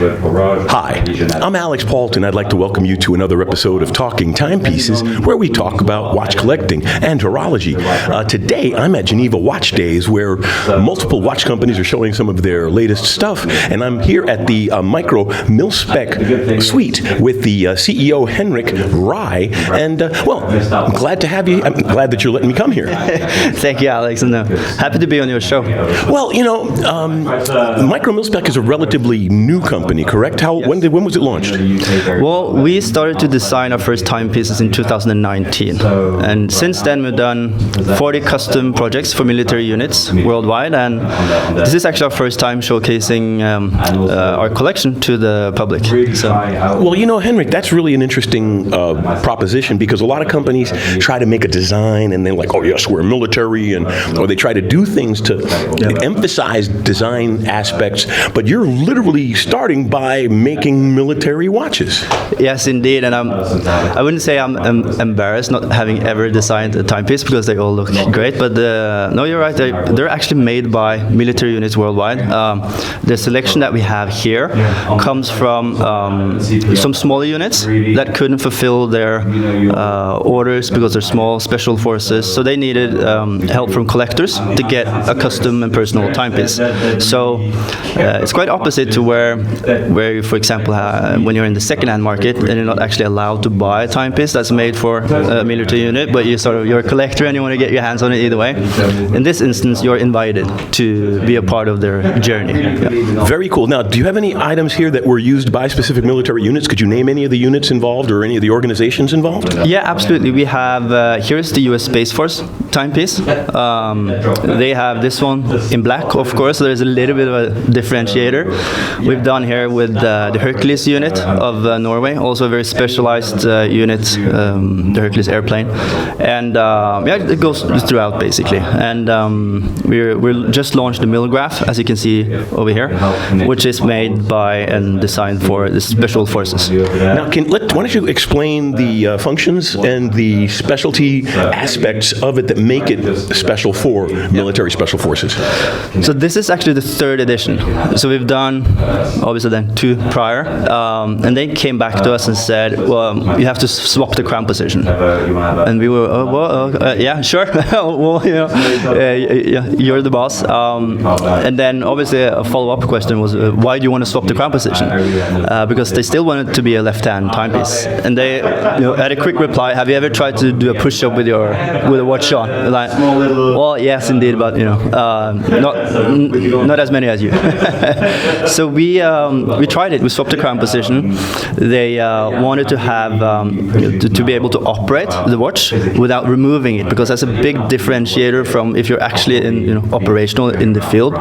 Hi, I'm Alex Paulton. I'd like to welcome you to another episode of Talking Timepieces, where we talk about watch collecting and horology. Today, I'm at Geneva Watch Days, where multiple watch companies are showing some of their latest stuff, and I'm here at the Micromilspec suite with the CEO, Henrik Rye, and, I'm glad to have you. I'm glad that you're letting me come here. Thank you, Alex, and happy to be on your show. Well, Micromilspec is a relatively new company, correct? When was it launched? Well, we started to design our first timepieces in 2019, and since then we've done 40 custom projects for military units worldwide, and this is actually our first time showcasing our collection to the public. So. Well, Henrik, that's really an interesting proposition, because a lot of companies try to make a design and they're like, oh yes, we're military, or they try to do things to emphasize design aspects, but you're literally starting by making military watches. Yes, indeed, and I wouldn't say I'm embarrassed not having ever designed a timepiece, because they all look great, but no, you're right, they're actually made by military units worldwide. The selection that we have here comes from some smaller units that couldn't fulfill their orders because they're small special forces, so they needed help from collectors to get a custom and personal timepiece. So it's quite opposite to where you, for example, when you're in the second-hand market and you're not actually allowed to buy a timepiece that's made for a military unit, but you're a collector and you want to get your hands on it either way. In this instance, you're invited to be a part of their journey. Yeah. Very cool. Now, do you have any items here that were used by specific military units? Could you name any of the units involved or any of the organizations involved? Yeah, absolutely. We have, here's the US Space Force timepiece. They have this one in black, of course, so there's a little bit of a differentiator. We've done here with the Hercules unit of Norway, also a very specialized unit, the Hercules airplane. And it goes throughout, basically. And we just launched the Milgraph, as you can see over here, which is made by and designed for the special forces. Now, why don't you explain the functions and the specialty aspects of it that make it special for military special forces? So this is actually the third edition. So we've done, obviously, then 2 prior, and they came back to us and said, well, you have to swap the crown position. And we were, yeah, sure. Well, you're the boss. And then, obviously, a follow-up question was, why do you want to swap the crown position? Because they still wanted to be a left-hand timepiece. And they had a quick reply, have you ever tried to do a push-up with a watch on? Like, well, yes, indeed, but, not as many as you. So we tried it. We swapped the crown position. They wanted to have to be able to operate the watch without removing it, because that's a big differentiator from if you're actually operational in the field.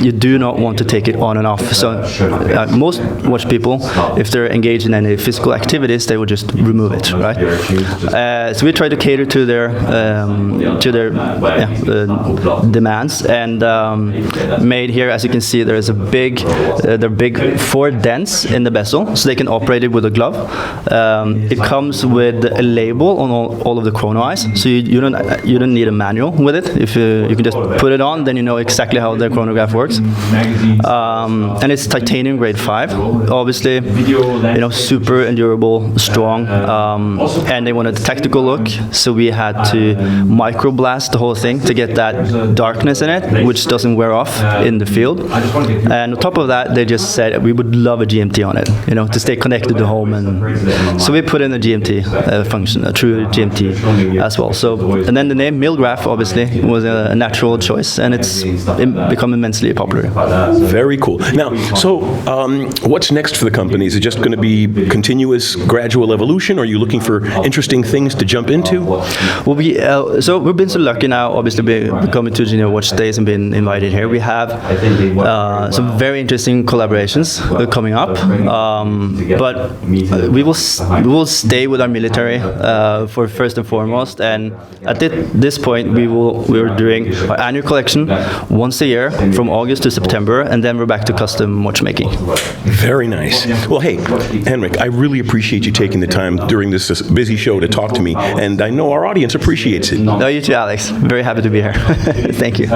You do not want to take it on and off. So most watch people, if they're engaged in any physical activities, they would just remove it, right? So we try to cater to their demands, and made here, as you can see, there is they're big 4 dents in the bezel, so they can operate it with a glove. It comes with a label on all of the chrono eyes, so you don't need a manual with it. If you can just put it on, then you know exactly how the chronograph works. And it's titanium grade 5, obviously, super endurable, strong, and they wanted a tactical look, so we had to microblast the whole thing to get that darkness in it, which doesn't wear off in the field. And on top of that, they just said we would love a GMT on it, to stay connected to home, and so we put in a GMT function, a true GMT as well. So, and then the name Milgraph obviously was a natural choice, and it's become immensely popular. Very cool. Now, so what's next for the company? Is it just going to be continuous, gradual evolution, or are you looking for interesting things to jump into? Well, so we've been so lucky now, obviously, coming to Geneva Watch Days and being invited here. We have some very interesting collaborations coming up, but we will stay with our military for first and foremost. And at this point, we're doing our annual collection once a year from August to September, and then we're back to custom watchmaking. Very nice. Well, hey, Henrik, I really appreciate you taking the time during this busy show to talk to me, and I know our audience appreciates it. No, you too, Alex. Very happy to be here. Thank you.